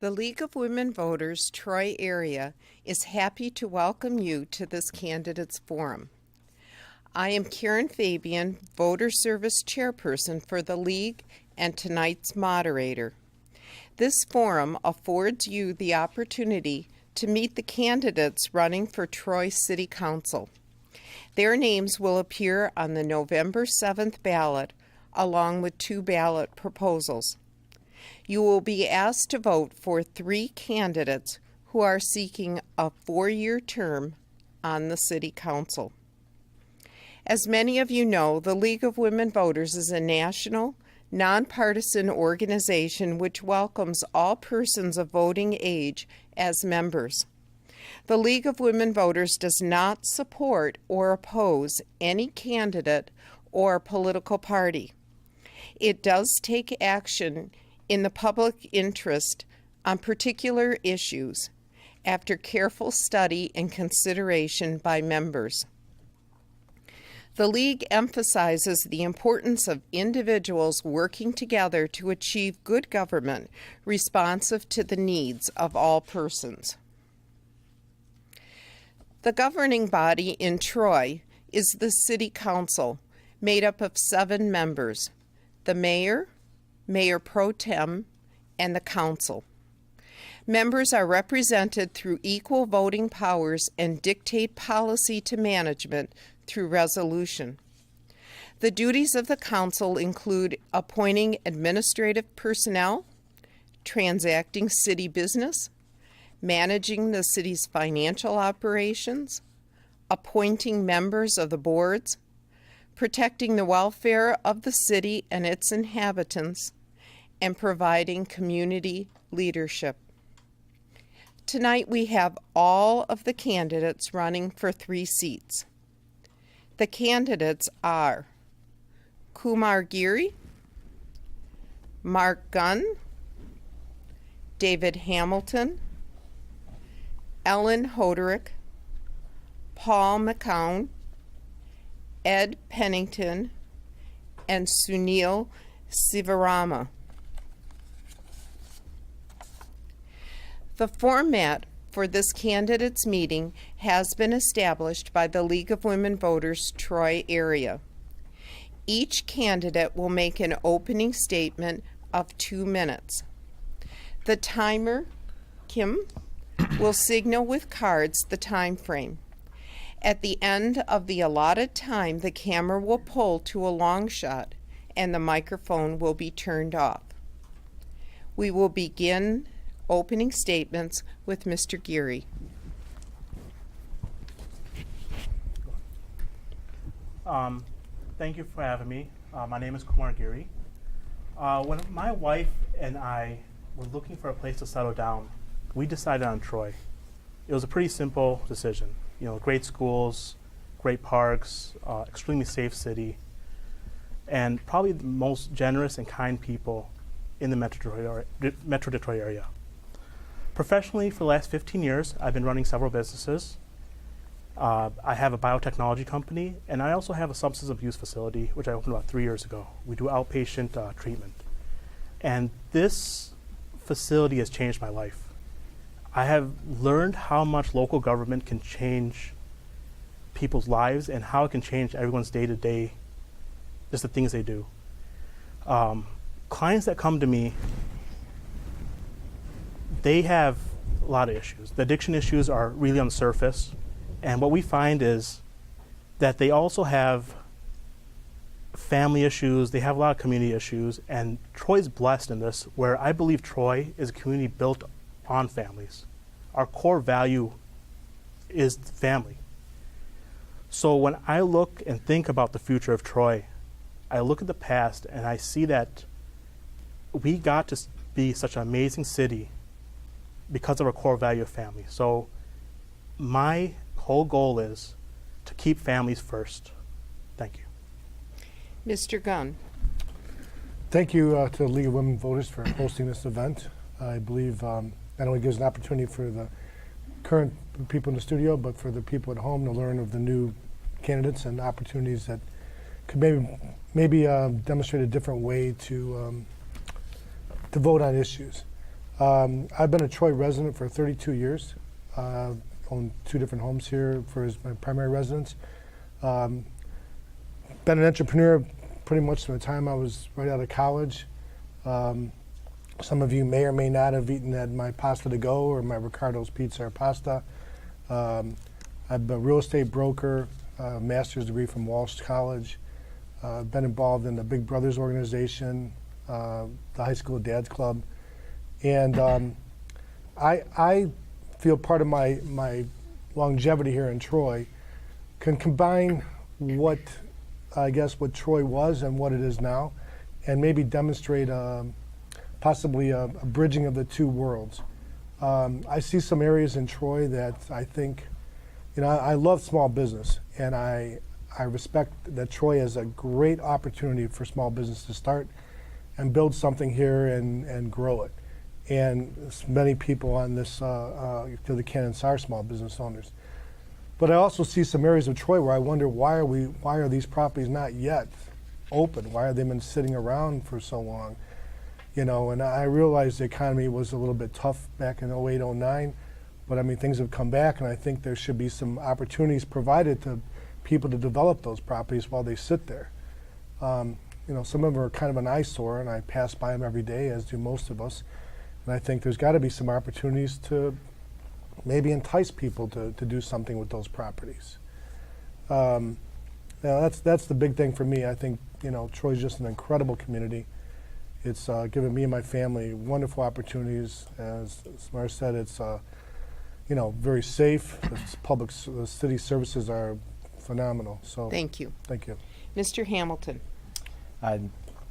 The League of Women Voters Troy area is happy to welcome you to this candidates forum. I am Karen Fabian, Voter Service Chairperson for the League and tonight's moderator. This forum affords you the opportunity to meet the candidates running for Troy City Council. Their names will appear on the November 7th ballot along with 2 ballot proposals. You will be asked to vote for 3 candidates who are seeking a 4-year term on the City Council. As many of you know, the League of Women Voters is a national, nonpartisan organization which welcomes all persons of voting age as members. The League of Women Voters does not support or oppose any candidate or political party. It does take action in the public interest on particular issues after careful study and consideration by members. The League emphasizes the importance of individuals working together to achieve good government responsive to the needs of all persons. The governing body in Troy is the City Council, made up of 7 members: the mayor, Mayor Pro Tem, and the council. Members are represented through equal voting powers and dictate policy to management through resolution. The duties of the council include appointing administrative personnel, transacting city business, managing the city's financial operations, appointing members of the boards, protecting the welfare of the city and its inhabitants, and providing community leadership. Tonight we have all of the candidates running for 3 seats. The candidates are Kumar Giri, Mark Gunn, David Hamilton, Ellen Hoderick, Paul McCown, Ed Pennington, and Sunil Sivarama. The format for this candidates meeting has been established by the League of Women Voters Troy area. Each candidate will make an opening statement of 2 minutes. The timer, Kim, will signal with cards the time frame. At the end of the allotted time, the camera will pull to a long shot and the microphone will be turned off. We will begin opening statements with Mr. Giri. Thank you for having me. My name is Kumar Giri. When my wife and I were looking for a place to settle down, we decided on Troy. It was a pretty simple decision. You know, great schools, great parks, extremely safe city, and probably the most generous and kind people in the Metro Detroit area. Professionally, for the last 15 years, I've been running several businesses. I have a biotechnology company, and I also have a substance abuse facility, which I opened about 3 years ago. We do outpatient treatment. And this facility has changed my life. I have learned how much local government can change people's lives and how it can change everyone's day-to-day, just the things they do. Clients that come to me, they have a lot of issues. The addiction issues are really on the surface. And what we find is that they also have family issues, they have a lot of community issues, and Troy's blessed in this, where I believe Troy is a community built on families. Our core value is family. So when I look and think about the future of Troy, I look at the past and I see that we got to be such an amazing city because of our core value of family. So my whole goal is to keep families first. Thank you. Mr. Gunn. Thank you to the League of Women Voters for hosting this event. I believe not only gives an opportunity for the current people in the studio, but for the people at home to learn of the new candidates and opportunities that could maybe demonstrate a different way to vote on issues. I've been a Troy resident for 32 years. Owned 2 different homes here my primary residence. Been an entrepreneur pretty much from the time I was right out of college. Some of you may or may not have eaten at my Pasta to Go or my Riccardo's Pizza or Pasta. I'm a real estate broker, master's degree from Walsh College. Been involved in the Big Brothers organization, the High School Dads Club. And I feel part of my longevity here in Troy can combine what Troy was and what it is now, and maybe demonstrate possibly a bridging of the two worlds. I see some areas in Troy that I think, I love small business, and I respect that Troy has a great opportunity for small business to start and build something here and grow it. And many people on this to the Canons are small business owners. But I also see some areas of Troy where I wonder why are these properties not yet open? Why have they been sitting around for so long? And I realized the economy was a little bit tough back in 08, 09, but I mean, things have come back, and I think there should be some opportunities provided to people to develop those properties while they sit there. Some of them are kind of an eyesore, and I pass by them every day, as do most of us. And I think there's got to be some opportunities to maybe entice people to do something with those properties. That's the big thing for me. I think Troy's just an incredible community. It's given me and my family wonderful opportunities. As Samara said, it's very safe. The city services are phenomenal. So Thank you. Thank you. Mr. Hamilton.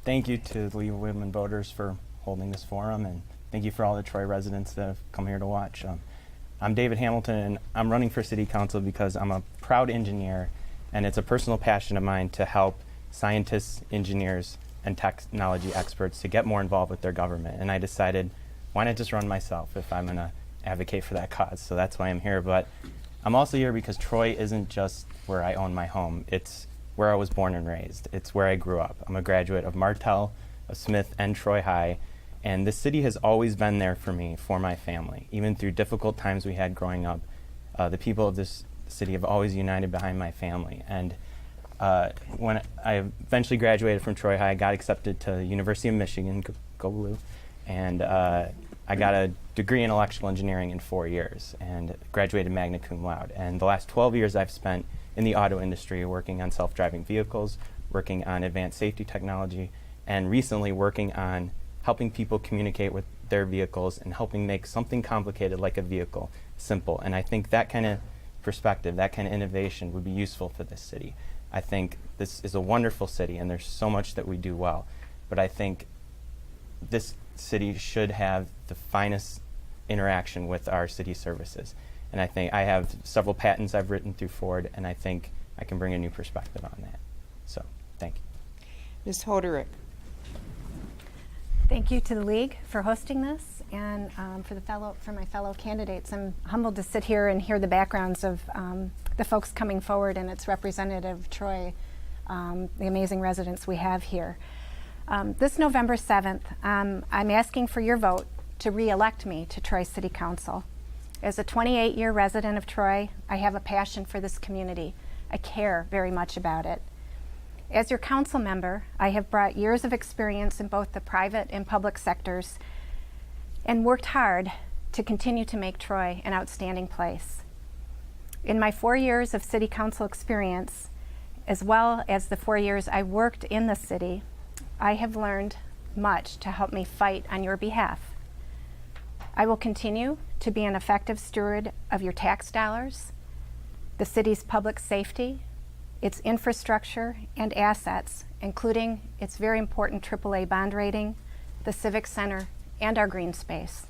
Thank you to the League of Women Voters for holding this forum, and thank you for all the Troy residents that have come here to watch. I'm David Hamilton, and I'm running for City Council because I'm a proud engineer, and it's a personal passion of mine to help scientists, engineers, and technology experts to get more involved with their government. And I decided, why not just run myself if I'm going to advocate for that cause? So that's why I'm here. But I'm also here because Troy isn't just where I own my home. It's where I was born and raised. It's where I grew up. I'm a graduate of Martell, of Smith, and Troy High. And this city has always been there for me, for my family. Even through difficult times we had growing up, the people of this city have always united behind my family. And when I eventually graduated from Troy High, I got accepted to the University of Michigan, go Blue, and I got a degree in electrical engineering in 4 years and graduated magna cum laude. And the last 12 years I've spent in the auto industry working on self-driving vehicles, working on advanced safety technology, and recently working on helping people communicate with their vehicles and helping make something complicated like a vehicle simple. And I think that kind of perspective, that kind of innovation would be useful for this city. I think this is a wonderful city, and there's so much that we do well. But I think this city should have the finest interaction with our city services. And I think I have several patents I've written through Ford, and I think I can bring a new perspective on that. So, thank you. Ms. Hoderick. Thank you to the League for hosting this, and for my fellow candidates. I'm humbled to sit here and hear the backgrounds of the folks coming forward, and its representative of Troy, the amazing residents we have here. This November 7th, I'm asking for your vote to re-elect me to Troy City Council. As a 28-year resident of Troy, I have a passion for this community. I care very much about it. As your council member, I have brought years of experience in both the private and public sectors and worked hard to continue to make Troy an outstanding place. In my 4 years of city council experience, as well as the 4 years I worked in the city, I have learned much to help me fight on your behalf. I will continue to be an effective steward of your tax dollars, the city's public safety, its infrastructure and assets, including its very important AAA bond rating, the Civic Center, and our green space.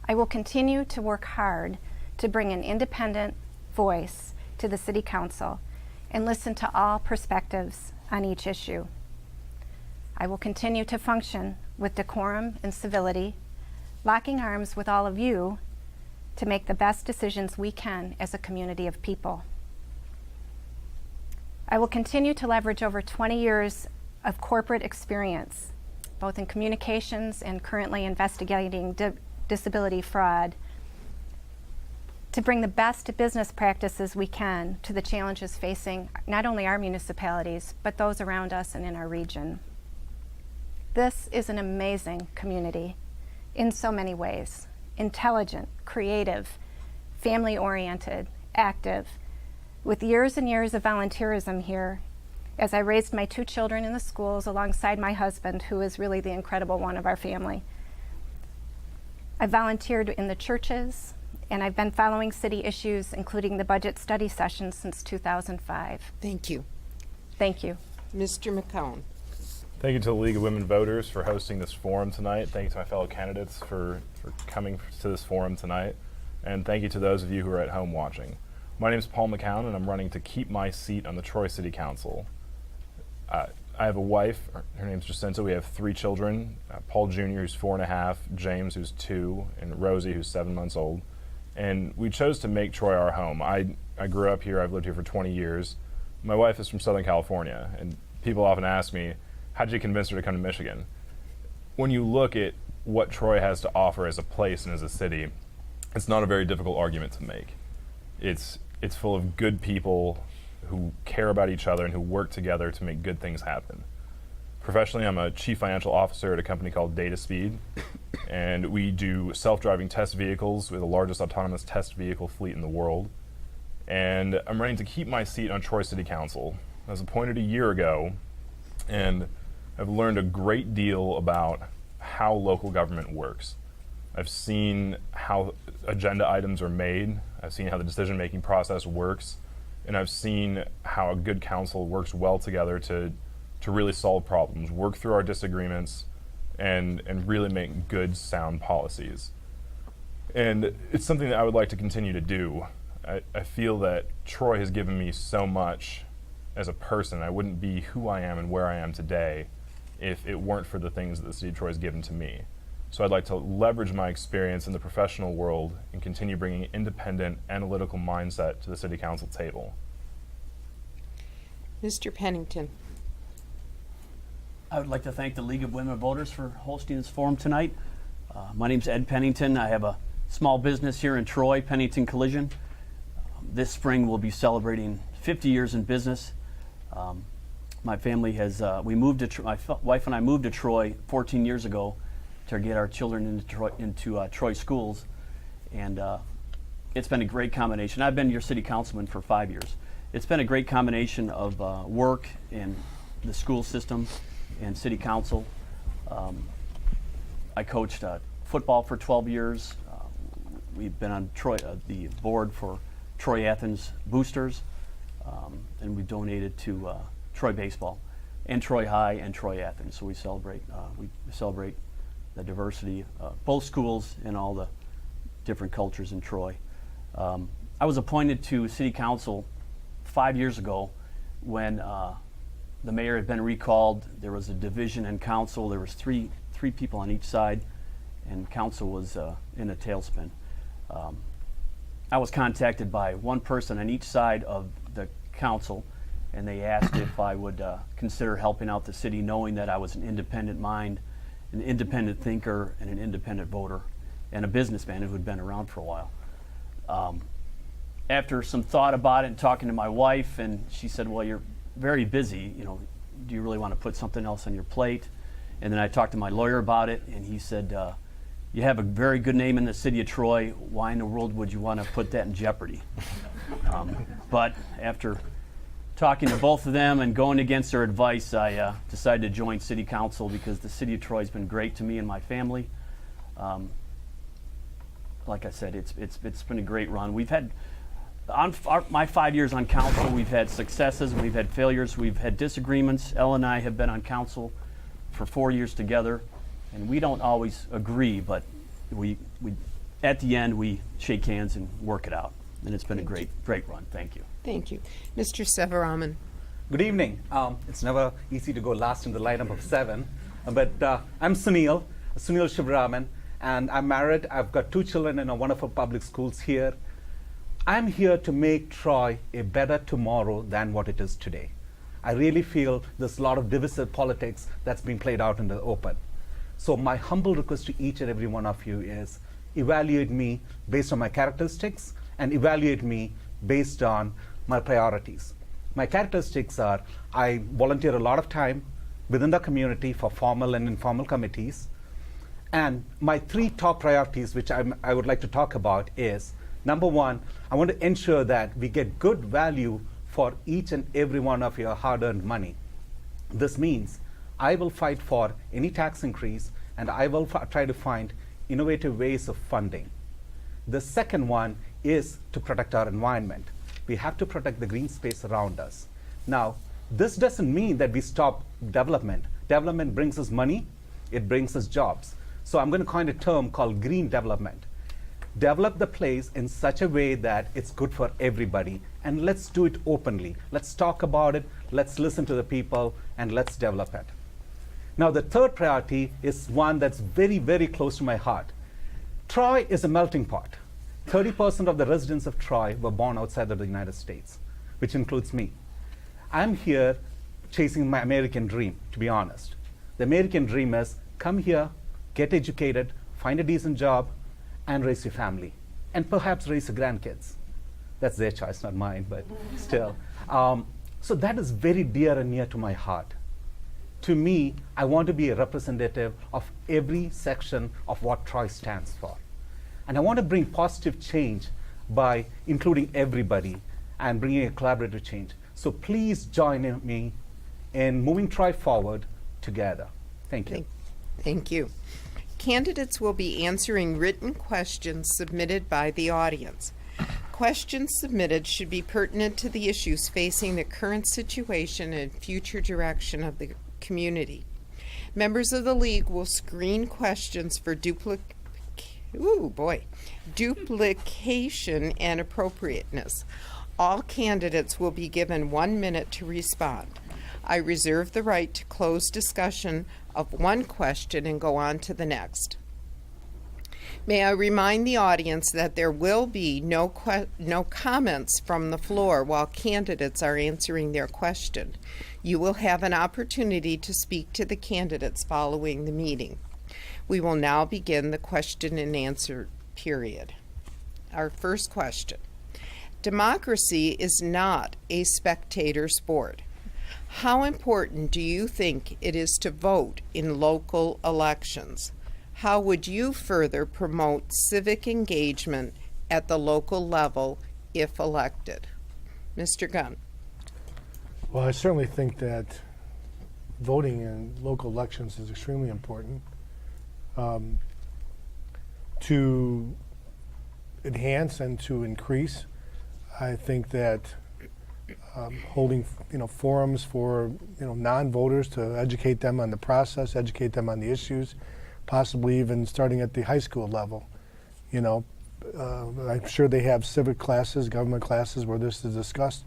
I will continue to work hard to bring an independent voice to the City Council and listen to all perspectives on each issue. I will continue to function with decorum and civility, locking arms with all of you to make the best decisions we can as a community of people. I will continue to leverage over 20 years of corporate experience, both in communications and currently investigating disability fraud, to bring the best business practices we can to the challenges facing not only our municipalities, but those around us and in our region. This is an amazing community in so many ways: intelligent, creative, family-oriented, active, with years and years of volunteerism here as I raised my 2 children in the schools alongside my husband, who is really the incredible one of our family. I volunteered in the churches, and I've been following city issues, including the budget study sessions, since 2005. Thank you. Thank you. Mr. McCone. Thank you to the League of Women Voters for hosting this forum tonight. Thank you to my fellow candidates for coming to this forum tonight. And thank you to those of you who are at home watching. My name is Paul McCown, and I'm running to keep my seat on the Troy City Council. I have a wife, her name's Jacinta. We have 3 children, Paul Jr., who's 4.5, James, who's 2, and Rosie, who's 7 months old. And we chose to make Troy our home. I grew up here. I've lived here for 20 years. My wife is from Southern California, and people often ask me, how did you convince her to come to Michigan? When you look at what Troy has to offer as a place and as a city, it's not a very difficult argument to make. It's full of good people who care about each other and who work together to make good things happen. Professionally, I'm a chief financial officer at a company called DataSpeed, and we do self-driving test vehicles. We're the largest autonomous test vehicle fleet in the world. And I'm running to keep my seat on Troy City Council. I was appointed a year ago, and I've learned a great deal about how local government works. I've seen how agenda items are made. I've seen how the decision-making process works. And I've seen how a good council works well together to really solve problems, work through our disagreements, and really make good, sound policies. And it's something that I would like to continue to do. I feel that Troy has given me so much as a person. I wouldn't be who I am and where I am today if it weren't for the things that the city of Troy has given to me. So I'd like to leverage my experience in the professional world and continue bringing an independent, analytical mindset to the city council table. Mr. Pennington. I would like to thank the League of Women Voters for hosting this forum tonight. My name's Ed Pennington. I have a small business here in Troy, Pennington Collision. This spring we'll be celebrating 50 years in business. My family has, my wife and I moved to Troy 14 years ago to get our children into Troy schools, and it's been a great combination. I've been your city councilman for 5 years. It's been a great combination of work in the school system and city council. I coached football for 12 years. We've been on the board for Troy Athens Boosters, and we've donated to Troy baseball and Troy High and Troy Athens. So we celebrate the diversity of both schools and all the different cultures in Troy. I was appointed to city council 5 years ago when the mayor had been recalled. There was a division in council. There was three people on each side, and council was in a tailspin. I was contacted by one person on each side of the council, and they asked if I would consider helping out the city, knowing that I was an independent mind, an independent thinker, and an independent voter, and a businessman who had been around for a while. After some thought about it and talking to my wife, and she said, well, you're very busy, do you really want to put something else on your plate? And then I talked to my lawyer about it, and he said, you have a very good name in the city of Troy. Why in the world would you want to put that in jeopardy? But after talking to both of them and going against their advice, I decided to join city council because the city of Troy has been great to me and my family. Like I said, it's been a great run. We've had, my 5 years on council, we've had successes and we've had failures. We've had disagreements. Elle and I have been on council for 4 years together, and we don't always agree, but we at the end we shake hands and work it out. And it's been a great run. Thank you. Thank you. Mr. Severaman. Good evening. It's never easy to go last in the lineup of 7, but I'm Sunil Shivaraman, and I'm married. I've got 2 children in one of our public schools here. I'm here to make Troy a better tomorrow than what it is today. I really feel there's a lot of divisive politics that's being played out in the open. So my humble request to each and every one of you is evaluate me based on my characteristics and evaluate me based on my priorities. My characteristics are I volunteer a lot of time within the community for formal and informal committees. And my 3 top priorities, which I would like to talk about, is number 1, I want to ensure that we get good value for each and every one of your hard-earned money. This means I will fight for any tax increase, and I will try to find innovative ways of funding. The second one is to protect our environment. We have to protect the green space around us. Now, this doesn't mean that we stop development. Development brings us money, it brings us jobs. So I'm going to coin a term called green development. Develop the place in such a way that it's good for everybody, and let's do it openly. Let's talk about it, let's listen to the people, and let's develop it. Now, the third priority is one that's very, very close to my heart. Troy is a melting pot. 30% of the residents of Troy were born outside of the United States, which includes me. I'm here chasing my American dream, to be honest. The American dream is come here, get educated, find a decent job, and raise your family, and perhaps raise your grandkids. That's their choice, not mine, but still. So that is very dear and near to my heart. To me, I want to be a representative of every section of what Troy stands for. And I want to bring positive change by including everybody and bringing a collaborative change. So please join me in moving Troy forward together. Thank you. Thank you. Candidates will be answering written questions submitted by the audience. Questions submitted should be pertinent to the issues facing the current situation and future direction of the community. Members of the League will screen questions for duplication and appropriateness. All candidates will be given 1 minute to respond. I reserve the right to close discussion of one question and go on to the next. May I remind the audience that there will be no comments from the floor while candidates are answering their question. You will have an opportunity to speak to the candidates following the meeting. We will now begin the question and answer period. Our first question. Democracy is not a spectator sport. How important do you think it is to vote in local elections? How would you further promote civic engagement at the local level if elected? Mr. Gunn. Well, I certainly think that voting in local elections is extremely important to enhance and to increase. I think that holding forums for non-voters to educate them on the process, educate them on the issues, possibly even starting at the high school level. I'm sure they have civic classes, government classes where this is discussed.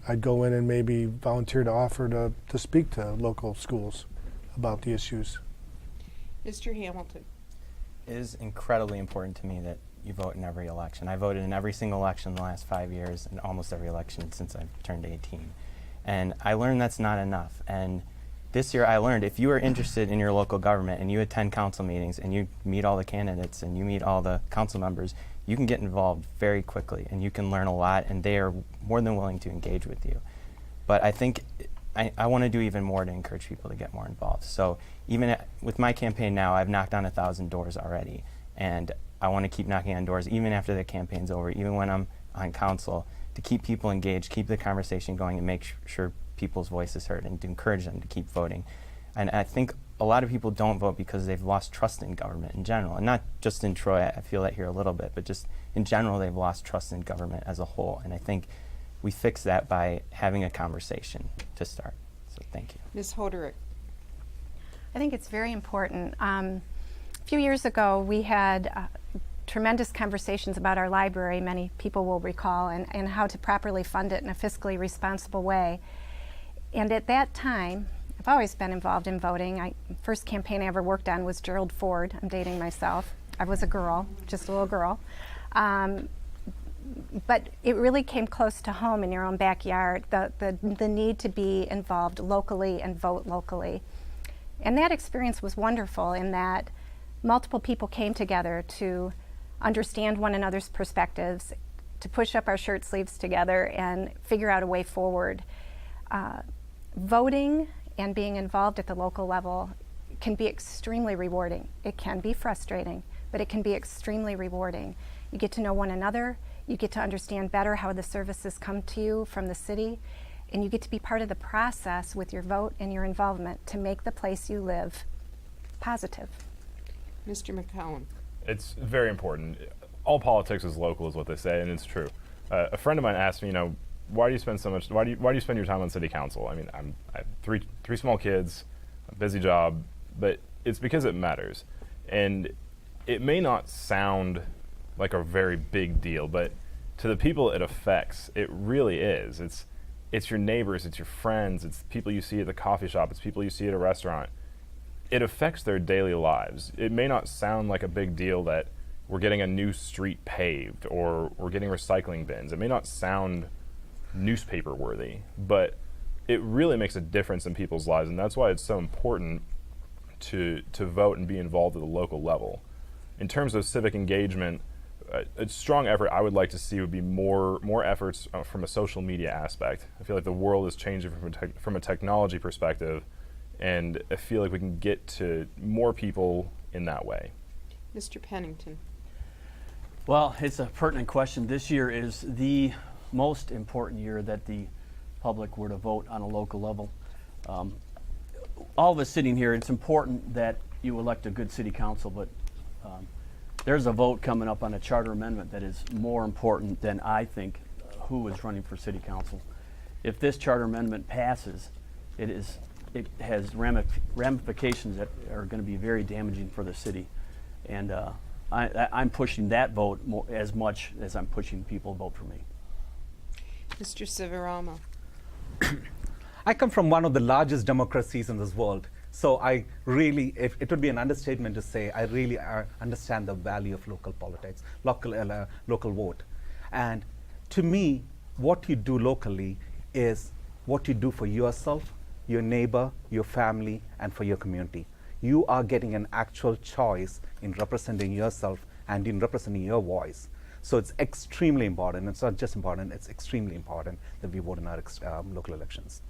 I'd go in and maybe volunteer to offer to speak to local schools about the issues. Mr. Hamilton. It is incredibly important to me that you vote in every election. I voted in every single election in the last 5 years and almost every election since I've turned 18. And I learned that's not enough. And this year I learned if you are interested in your local government and you attend council meetings and you meet all the candidates and you meet all the council members, you can get involved very quickly and you can learn a lot, and they are more than willing to engage with you. But I think I want to do even more to encourage people to get more involved. So even with my campaign now, I've knocked on 1,000 doors already, and I want to keep knocking on doors even after the campaign's over, even when I'm on council, to keep people engaged, keep the conversation going, and make sure people's voice is heard, and to encourage them to keep voting. And I think a lot of people don't vote because they've lost trust in government in general, and not just in Troy. I feel that here a little bit, but just in general, they've lost trust in government as a whole. And I think we fix that by having a conversation to start. So thank you. Ms. Hoderick. I think it's very important. A few years ago, we had tremendous conversations about our library, many people will recall, and how to properly fund it in a fiscally responsible way. And at that time, I've always been involved in voting. First campaign I ever worked on was Gerald Ford. I'm dating myself. I was a girl, just a little girl. But it really came close to home in your own backyard, the need to be involved locally and vote locally. And that experience was wonderful in that multiple people came together to understand one another's perspectives, to push up our shirt sleeves together and figure out a way forward. Voting and being involved at the local level can be extremely rewarding. It can be frustrating, but it can be extremely rewarding. You get to know one another, you get to understand better how the services come to you from the city, and you get to be part of the process with your vote and your involvement to make the place you live positive. Mr. McCowan. It's very important. All politics is local, is what they say, and it's true. A friend of mine asked me, why do you spend so much? Why do you spend your time on city council? I mean, I have three small kids, a busy job, but it's because it matters. And it may not sound like a very big deal, but to the people it affects, it really is. It's your neighbors, it's your friends, it's people you see at the coffee shop, it's people you see at a restaurant. It affects their daily lives. It may not sound like a big deal that we're getting a new street paved or we're getting recycling bins. It may not sound newspaper worthy, but it really makes a difference in people's lives, and that's why it's so important to vote and be involved at the local level. In terms of civic engagement, a strong effort I would like to see would be more efforts from a social media aspect. I feel like the world is changing from a technology perspective, and I feel like we can get to more people in that way. Mr. Pennington. Well, it's a pertinent question. This year is the most important year that the public were to vote on a local level. All of us sitting here, it's important that you elect a good city council, but there's a vote coming up on a charter amendment that is more important than I think who is running for city council. If this charter amendment passes, it has ramifications that are going to be very damaging for the city. And I'm pushing that vote as much as I'm pushing people to vote for me. Mr. Sivarama. I come from one of the largest democracies in this world. So I really, it would be an understatement to say, I really understand the value of local politics, local vote. And to me, what you do locally is what you do for yourself, your neighbor, your family, and for your community. You are getting an actual choice in representing yourself and in representing your voice. So it's extremely important. It's not just important, it's extremely important that we vote in our local elections.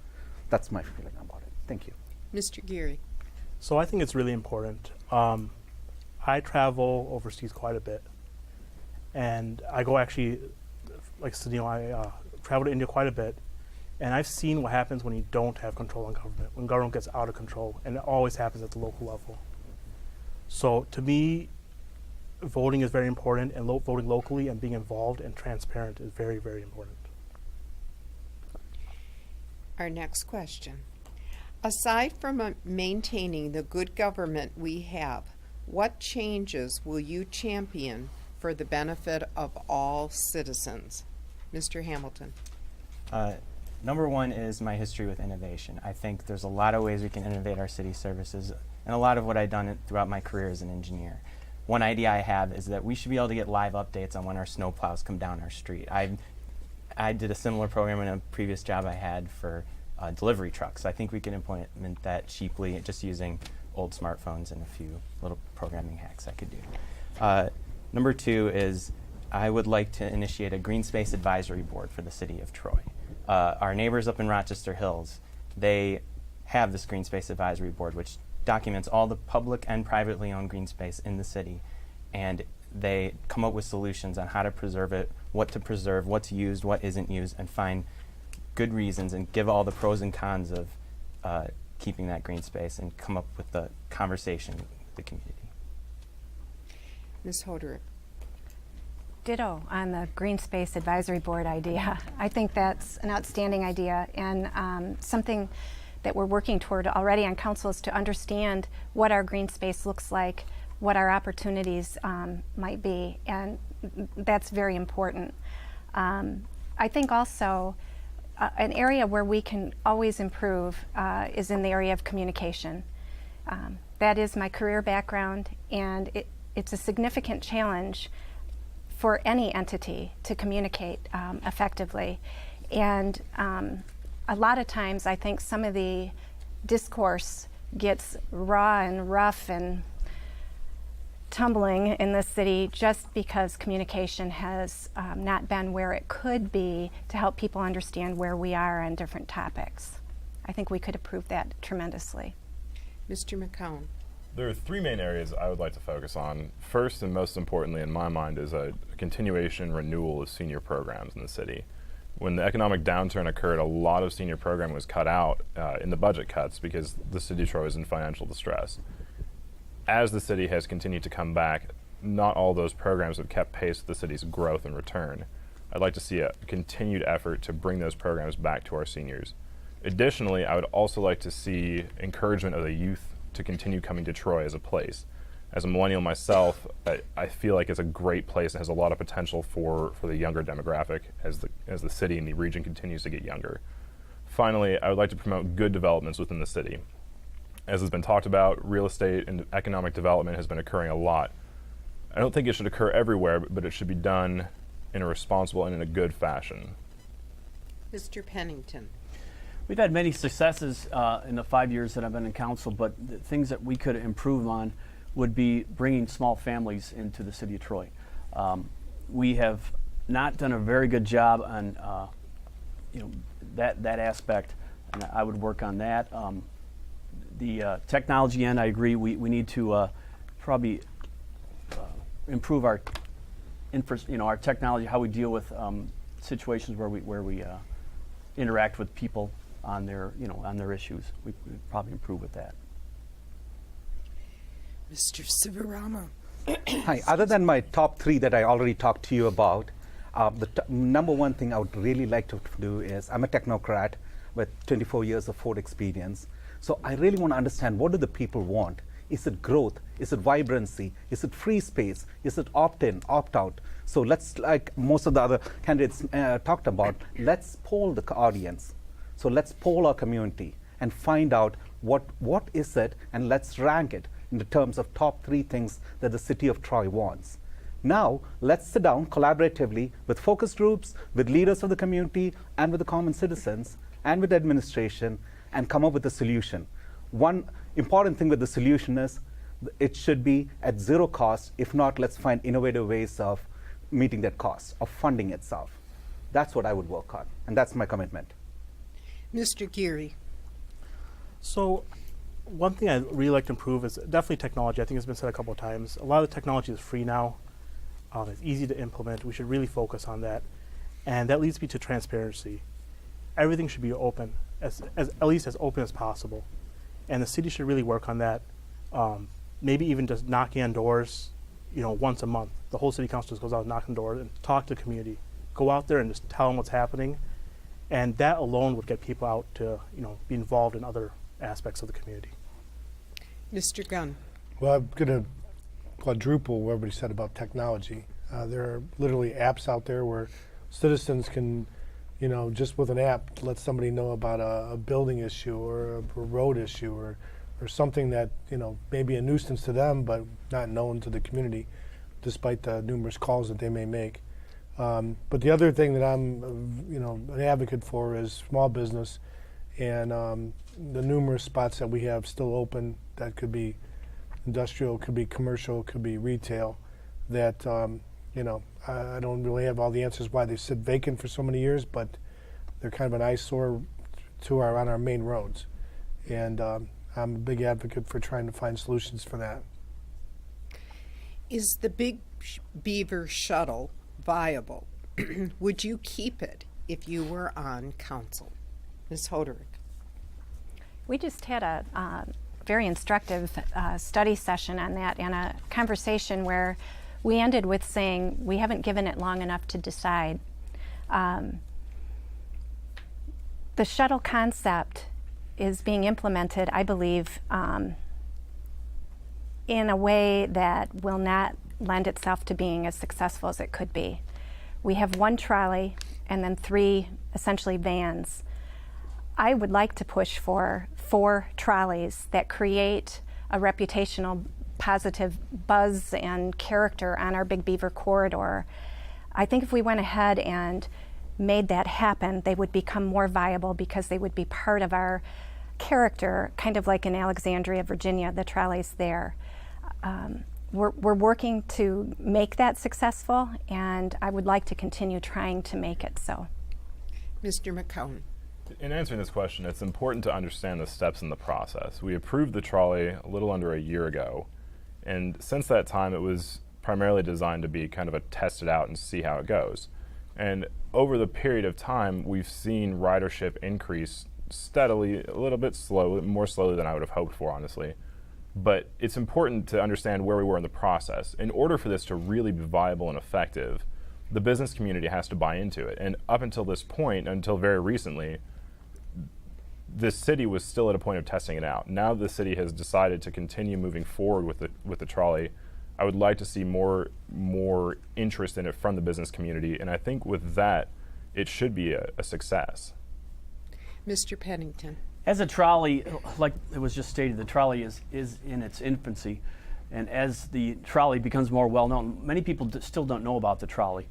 That's my feeling about it. Thank you. Mr. Geary. So I think it's really important. I travel overseas quite a bit, and I go actually, like Sunil, I travel to India quite a bit, and I've seen what happens when you don't have control on government, when government gets out of control, and it always happens at the local level. So to me, voting is very important, and voting locally and being involved and transparent is very, very important. Our next question. Aside from maintaining the good government we have, what changes will you champion for the benefit of all citizens? Mr. Hamilton. Number one is my history with innovation. I think there's a lot of ways we can innovate our city services, and a lot of what I've done throughout my career as an engineer. One idea I have is that we should be able to get live updates on when our snow plows come down our street. I did a similar program in a previous job I had for delivery trucks. I think we can implement that cheaply just using old smartphones and a few little programming hacks I could do. Number two is I would like to initiate a green space advisory board for the city of Troy. Our neighbors up in Rochester Hills, they have this green space advisory board which documents all the public and privately owned green space in the city, and they come up with solutions on how to preserve it, what to preserve, what's used, what isn't used, and find good reasons and give all the pros and cons of keeping that green space and come up with the conversation with the community. Ms. Hoderick. Ditto on the Green Space Advisory Board idea. I think that's an outstanding idea, and something that we're working toward already on council is to understand what our green space looks like, what our opportunities might be, and that's very important. I think also an area where we can always improve is in the area of communication. That is my career background, and it's a significant challenge for any entity to communicate effectively. And a lot of times I think some of the discourse gets raw and rough and tumbling in this city just because communication has not been where it could be to help people understand where we are on different topics. I think we could improve that tremendously. Mr. McCown. There are three main areas I would like to focus on. First and most importantly in my mind is a continuation renewal of senior programs in the city. When the economic downturn occurred, a lot of senior programming was cut out in the budget cuts because the city of Troy was in financial distress. As the city has continued to come back, not all those programs have kept pace with the city's growth and return. I'd like to see a continued effort to bring those programs back to our seniors. Additionally, I would also like to see encouragement of the youth to continue coming to Troy as a place. As a millennial myself, I feel like it's a great place and has a lot of potential for the younger demographic as the city and the region continues to get younger. Finally, I would like to promote good developments within the city. As has been talked about, real estate and economic development has been occurring a lot. I don't think it should occur everywhere, but it should be done in a responsible and in a good fashion. Mr. Pennington. We've had many successes in the 5 years that I've been in council, but the things that we could improve on would be bringing small families into the city of Troy. We have not done a very good job on that aspect, and I would work on that. The technology end, I agree. We need to probably improve our our technology, how we deal with situations where we interact with people on their issues. We probably improve with that. Mr. Sivarama. Hi. Other than my top three that I already talked to you about, the number one thing I would really like to do is, I'm a technocrat with 24 years of Ford experience. So I really want to understand, what do the people want? Is it growth? Is it vibrancy? Is it free space? Is it opt-in, opt-out? So let's, like most of the other candidates talked about, let's poll the audience. So let's poll our community and find out what is it, and let's rank it in the terms of top three things that the city of Troy wants. Now, let's sit down collaboratively with focus groups, with leaders of the community, and with the common citizens, and with administration, and come up with a solution. One important thing with the solution is it should be at zero cost. If not, let's find innovative ways of meeting that cost, of funding itself. That's what I would work on, and that's my commitment. Mr. Geary. So one thing I'd really like to improve is definitely technology. I think it's been said a couple of times. A lot of the technology is free now. It's easy to implement. We should really focus on that. And that leads me to transparency. Everything should be open, at least as open as possible. And the city should really work on that. Maybe even just knocking on doors, once a month. The whole city council just goes out and knocks on doors and talk to the community. Go out there and just tell them what's happening. And that alone would get people out to, be involved in other aspects of the community. Mr. Gunn. Well, I'm going to quadruple what everybody said about technology. There are literally apps out there where citizens can, just with an app, let somebody know about a building issue or a road issue or something that, may be a nuisance to them but not known to the community, despite the numerous calls that they may make. But the other thing that I'm, an advocate for is small business, and the numerous spots that we have still open that could be industrial, could be commercial, could be retail, that, I don't really have all the answers why they sit vacant for so many years, but they're kind of an eyesore on our main roads. And I'm a big advocate for trying to find solutions for that. Is the Big Beaver shuttle viable? Would you keep it if you were on council? Ms. Hoderick. We just had a very instructive study session on that, and a conversation where we ended with saying we haven't given it long enough to decide. The shuttle concept is being implemented, I believe, in a way that will not lend itself to being as successful as it could be. We have one trolley and then 3 essentially vans. I would like to push for 4 trolleys that create a reputational positive buzz and character on our Big Beaver corridor. I think if we went ahead and made that happen, they would become more viable because they would be part of our character, kind of like in Alexandria, Virginia, the trolleys there. We're working to make that successful, and I would like to continue trying to make it so. Mr. McCown. In answering this question, it's important to understand the steps in the process. We approved the trolley a little under a year ago, and since that time it was primarily designed to be kind of a test it out and see how it goes. And over the period of time, we've seen ridership increase steadily, a little bit slowly, more slowly than I would have hoped for, honestly. But it's important to understand where we were in the process. In order for this to really be viable and effective, the business community has to buy into it. And up until this point, until very recently, the city was still at a point of testing it out. Now the city has decided to continue moving forward with the trolley. I would like to see more interest in it from the business community, and I think with that, it should be a success. Mr. Pennington. As a trolley, like it was just stated, the trolley is in its infancy. And as the trolley becomes more well-known, many people still don't know about the trolley.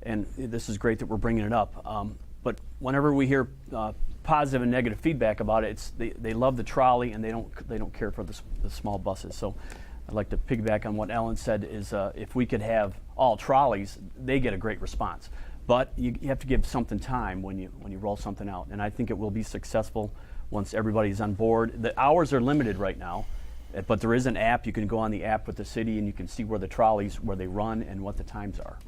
And this is great that we're bringing it up. But whenever we hear positive and negative feedback about it, they love the trolley and they don't care for the small buses. So I'd like to piggyback on what Ellen said is if we could have all trolleys, they get a great response. But you have to give something time when you roll something out. And I think it will be successful once everybody's on board. The hours are limited right now, but there is an app. You can go on the app with the city and you can see where the trolleys, where they run and what the times are.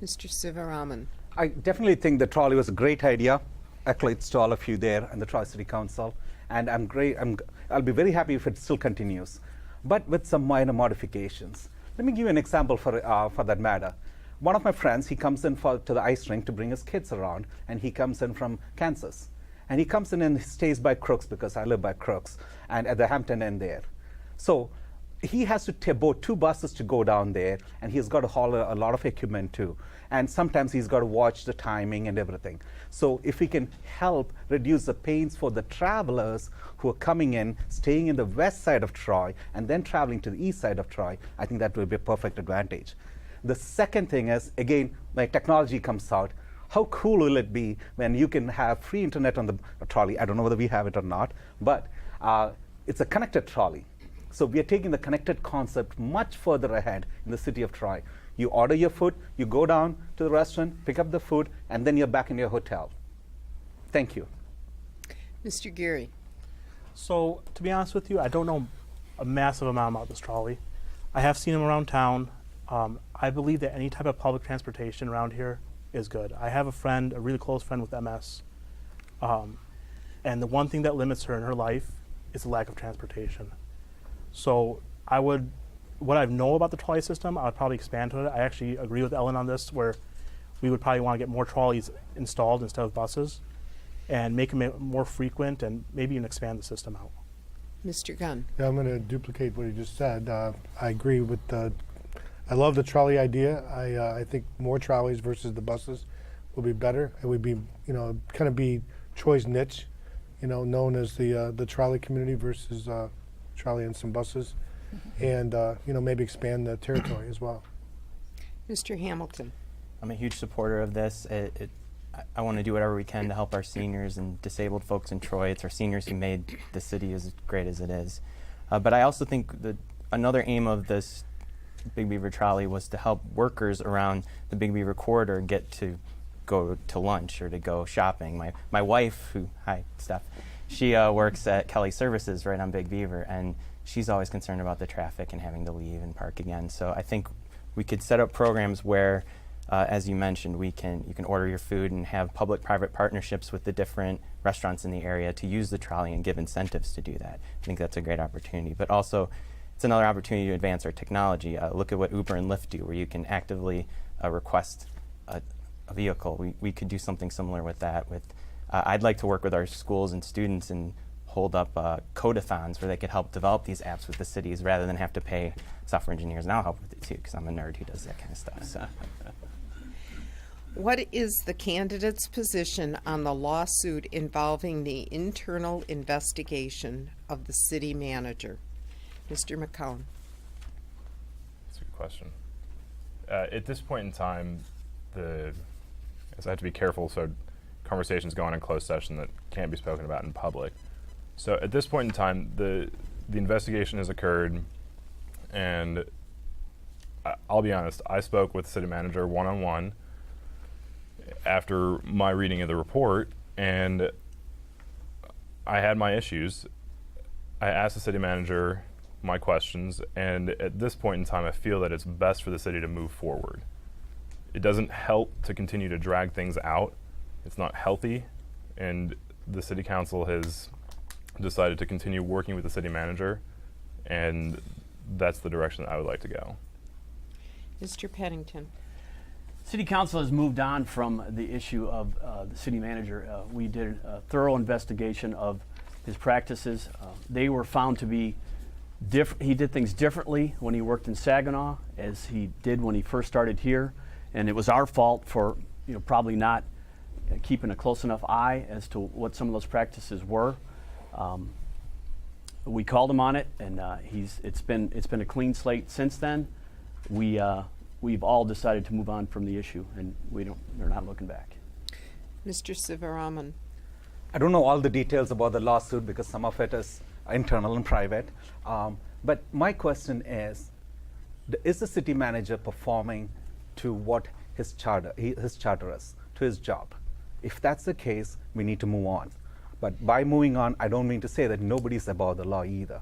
Mr. Sivaraman. I definitely think the trolley was a great idea. Accolades to all of you there and the Tri-City Council. And I'll be very happy if it still continues, but with some minor modifications. Let me give you an example for that matter. One of my friends, he comes in to the ice rink to bring his kids around, and he comes in from Kansas. And he comes in and stays by Crooks, because I live by Crooks, and at the Hampton Inn there. So he has to board 2 buses to go down there, and he's got to haul a lot of equipment too. And sometimes he's got to watch the timing and everything. So if we can help reduce the pains for the travelers who are coming in, staying in the west side of Troy, and then traveling to the east side of Troy, I think that will be a perfect advantage. The second thing is, again, when technology comes out, how cool will it be when you can have free internet on the trolley? I don't know whether we have it or not, but it's a connected trolley. So we are taking the connected concept much further ahead in the city of Troy. You order your food, you go down to the restaurant, pick up the food, and then you're back in your hotel. Thank you. Mr. Geary. So, to be honest with you, I don't know a massive amount about this trolley. I have seen them around town. I believe that any type of public transportation around here is good. I have a friend, a really close friend with MS, and the one thing that limits her in her life is the lack of transportation. So what I know about the trolley system, I would probably expand to it. I actually agree with Ellen on this, where we would probably want to get more trolleys installed instead of buses, and make them more frequent, and maybe even expand the system out. Mr. Gunn. Yeah, I'm going to duplicate what he just said. I agree with I love the trolley idea. I think more trolleys versus the buses will be better. It would be, kind of be Troy's niche, known as the trolley community versus trolley and some buses, and maybe expand the territory as well. Mr. Hamilton. I'm a huge supporter of this. I want to do whatever we can to help our seniors and disabled folks in Troy. It's our seniors who made the city as great as it is. But I also think that another aim of this Big Beaver trolley was to help workers around the Big Beaver corridor get to go to lunch or to go shopping. My wife, hi Steph, she works at Kelly Services right on Big Beaver, and she's always concerned about the traffic and having to leave and park again. So I think we could set up programs where, as you mentioned, you can order your food and have public-private partnerships with the different restaurants in the area to use the trolley and give incentives to do that. I think that's a great opportunity. But also, it's another opportunity to advance our technology. Look at what Uber and Lyft do, where you can actively request a vehicle. We could do something similar with that. I'd like to work with our schools and students and hold up codathons where they could help develop these apps with the cities rather than have to pay software engineers. And I'll help with it too, because I'm a nerd who does that kind of stuff. So. What is the candidate's position on the lawsuit involving the internal investigation of the city manager? Mr. McCown. That's a good question. At this point in time, I have to be careful so conversations go on in closed session that can't be spoken about in public. So at this point in time, the investigation has occurred, and I'll be honest, I spoke with the city manager one-on-one after my reading of the report, and I had my issues. I asked the city manager my questions, and at this point in time, I feel that it's best for the city to move forward. It doesn't help to continue to drag things out. It's not healthy, and the city council has decided to continue working with the city manager, and that's the direction that I would like to go. Mr. Pennington. City Council has moved on from the issue of the city manager. We did a thorough investigation of his practices. They were found to be he did things differently when he worked in Saginaw as he did when he first started here, and it was our fault for probably not keeping a close enough eye as to what some of those practices were. We called him on it, and it's been a clean slate since then. We've all decided to move on from the issue, and we're not looking back. Mr. Sivaraman. I don't know all the details about the lawsuit because some of it is internal and private. But my question is the city manager performing to what his charter is, to his job? If that's the case, we need to move on. But by moving on, I don't mean to say that nobody's above the law either.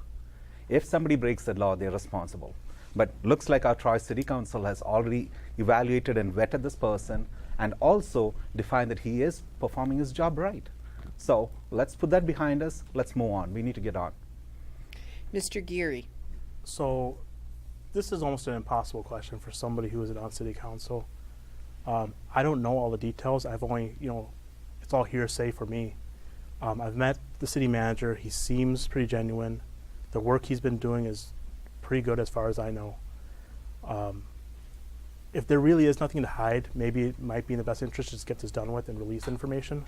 If somebody breaks the law, they're responsible. But looks like our Troy City Council has already evaluated and vetted this person and also defined that he is performing his job right. So let's put that behind us. Let's move on. We need to get on. Mr. Geary. So this is almost an impossible question for somebody who isn't on city council. I don't know all the details. I've only, it's all hearsay for me. I've met the city manager. He seems pretty genuine. The work he's been doing is pretty good as far as I know. If there really is nothing to hide, maybe it might be in the best interest to just get this done with and release information.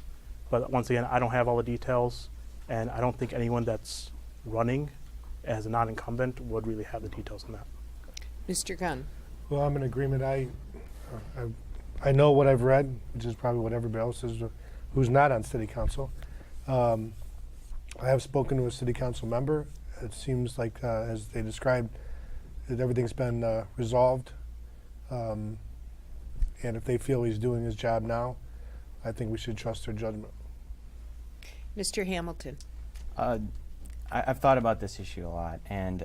But once again, I don't have all the details, and I don't think anyone that's running as a non-incumbent would really have the details on that. Mr. Gunn. Well, I'm in agreement. I know what I've read, which is probably what everybody else is who's not on city council. I have spoken to a city council member. It seems like, as they described, that everything's been resolved. And if they feel he's doing his job now, I think we should trust their judgment. Mr. Hamilton. I've thought about this issue a lot, and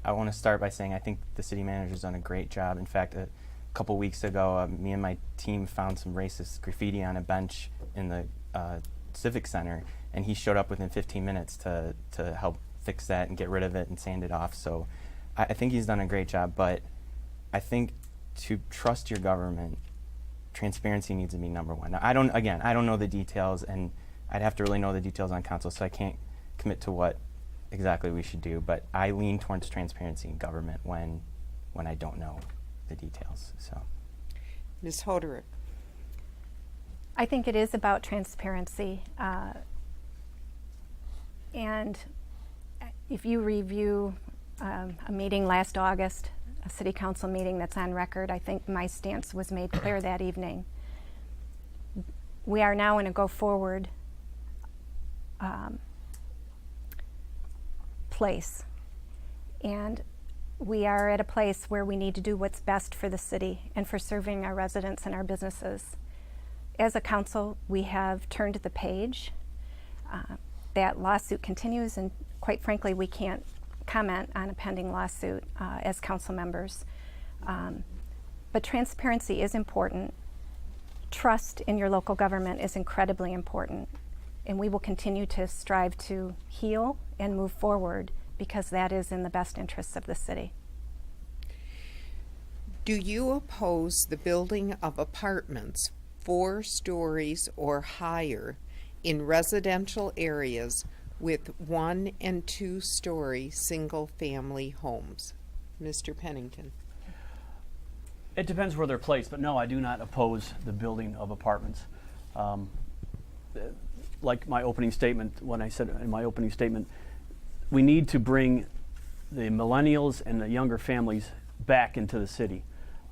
I want to start by saying I think the city manager's done a great job. In fact, a couple weeks ago, me and my team found some racist graffiti on a bench in the Civic Center, and he showed up within 15 minutes to help fix that and get rid of it and sand it off. So I think he's done a great job, but I think to trust your government, transparency needs to be number one. Now, I don't know the details, and I'd have to really know the details on council, so I can't commit to what exactly we should do, but I lean towards transparency in government when I don't know the details. So, Ms. Hoderick. I think it is about transparency. And if you review a meeting last August, a city council meeting that's on record, I think my stance was made clear that evening. We are now in a go forward place. And we are at a place where we need to do what's best for the city and for serving our residents and our businesses. As a council, we have turned the page. That lawsuit continues, and quite frankly, we can't comment on a pending lawsuit as council members. But transparency is important. Trust in your local government is incredibly important. And we will continue to strive to heal and move forward because that is in the best interests of the city. Do you oppose the building of apartments 4 stories or higher in residential areas with 1- and 2-story single-family homes? Mr. Pennington. It depends where they're placed, but no, I do not oppose the building of apartments. Like my opening statement, when I said in my opening statement, we need to bring the millennials and the younger families back into the city.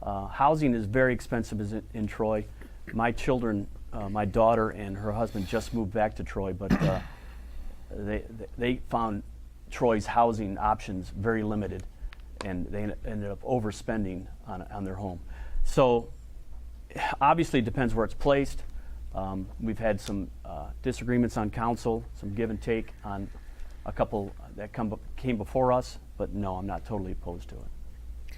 Housing is very expensive in Troy. My children, my daughter and her husband just moved back to Troy, but they found Troy's housing options very limited, and they ended up overspending on their home. So obviously it depends where it's placed. We've had some disagreements on council, some give and take on a couple that came before us, but no, I'm not totally opposed to it.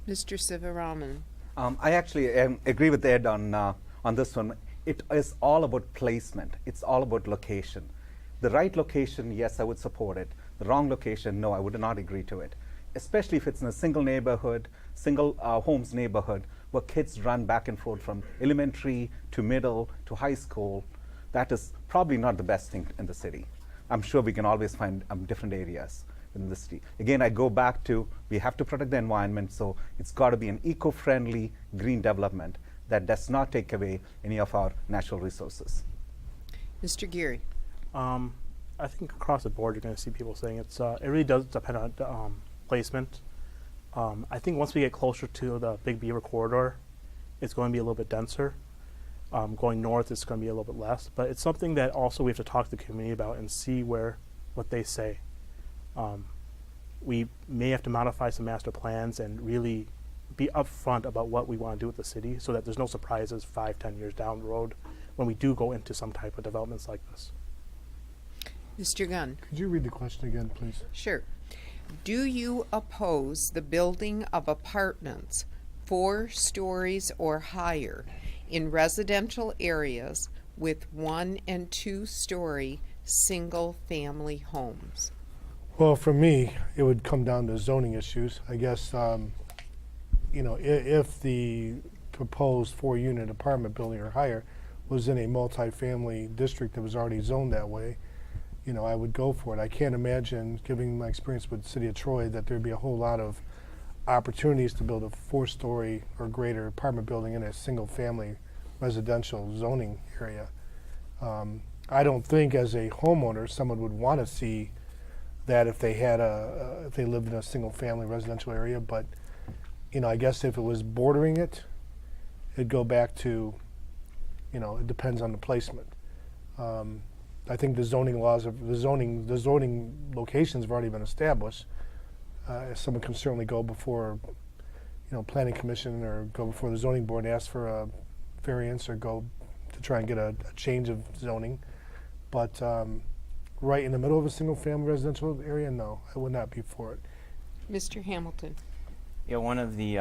Mr. Sivaraman. I actually agree with Ed on this one. It is all about placement. It's all about location. The right location, yes, I would support it. The wrong location, no, I would not agree to it. Especially if it's in a single neighborhood, single homes neighborhood, where kids run back and forth from elementary to middle to high school. That is probably not the best thing in the city. I'm sure we can always find different areas in the city. Again, I go back to, we have to protect the environment, so it's got to be an eco-friendly green development that does not take away any of our natural resources. Mr. Geary. I think across the board you're going to see people saying it really does depend on placement. I think once we get closer to the Big Beaver corridor, it's going to be a little bit denser. Going north, it's going to be a little bit less. But it's something that also we have to talk to the community about and see what they say. We may have to modify some master plans and really be upfront about what we want to do with the city so that there's no surprises 5-10 years down the road when we do go into some type of developments like this. Mr. Gunn. Could you read the question again, please? Sure. Do you oppose the building of apartments 4 stories or higher in residential areas with 1- and 2-story single-family homes? Well, for me, it would come down to zoning issues. I guess, if the proposed 4-unit apartment building or higher was in a multifamily district that was already zoned that way, I would go for it. I can't imagine, given my experience with the city of Troy, that there'd be a whole lot of opportunities to build a 4-story or greater apartment building in a single-family residential zoning area. I don't think, as a homeowner, someone would want to see that if they had if they lived in a single-family residential area. But I guess if it was bordering it, it'd go back to, it depends on the placement. I think the zoning laws of the zoning locations have already been established. Someone can certainly go before, planning commission or go before the zoning board and ask for a variance or go to try and get a change of zoning. But right in the middle of a single-family residential area, no, I would not be for it. Mr. Hamilton. Yeah, one of the